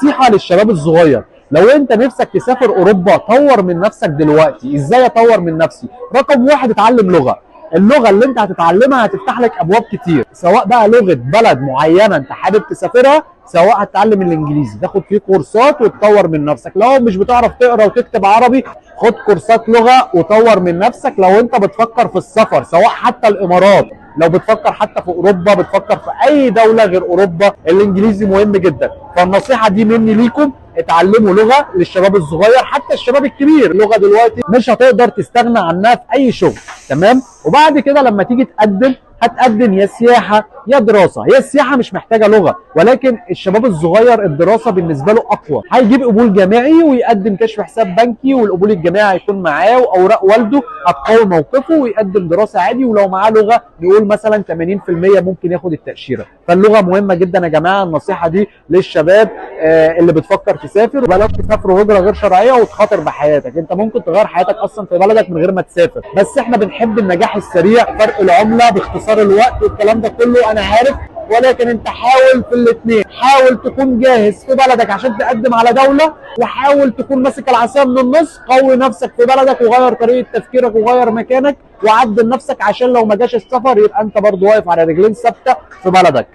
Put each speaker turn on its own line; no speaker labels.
نصيحه للشباب الصغير، لو انت نفسك تسافر اوروبا طور من نفسك دلوقتي. ازاي اطور من نفسي؟ رقم واحد، اتعلم لغه. اللغه اللي انت هتتعلمها هتفتح لك ابواب كتير، سواء بقى لغه بلد معينه انت حابب تسافرها، سواء هتتعلم الانجليزي تاخد فيه كورسات وتطور من نفسك. لو مش بتعرف تقرا وتكتب عربي، خد كورسات لغه وطور من نفسك. لو انت بتفكر في السفر، سواء حتى الامارات، لو بتفكر حتى في اوروبا، بتفكر في اي دوله غير اوروبا، الانجليزي مهم جدا. فالنصيحه دي مني ليكم، اتعلموا لغه للشباب الصغير، حتى الشباب الكبير. اللغه دلوقتي مش هتقدر تستغنى عنها في اي شغل، تمام؟ وبعد كده لما تيجي تقدم، هتقدم يا سياحه يا دراسه. هي السياحه مش محتاجه لغه، ولكن الشباب الصغير الدراسه بالنسبه له اقوى. هيجيب قبول جامعي ويقدم كشف حساب بنكي، والقبول الجامعي هيكون معاه واوراق والده هتقوي موقفه، ويقدم دراسه عادي. ولو معاه لغه نقول مثلا 80% ممكن ياخد التاشيره. فاللغه مهمه جدا يا جماعه. النصيحه دي للشباب اللي بتفكر تسافر. بلاش تسافر هجره غير شرعيه وتخاطر بحياتك. انت ممكن تغير حياتك اصلا في بلدك من غير ما تسافر، بس احنا بنحب النجاح السريع، فرق العمله، باختصار الوقت، والكلام ده كله انا عارف. ولكن انت حاول في الاثنين، حاول تكون جاهز في بلدك عشان تقدم على دوله، وحاول تكون ماسك العصايه من النص. قوي نفسك في بلدك، وغير طريقه تفكيرك، وغير مكانك، وعدل نفسك عشان لو ما جاش السفر يبقى انت برضه واقف على رجلين ثابته في بلدك.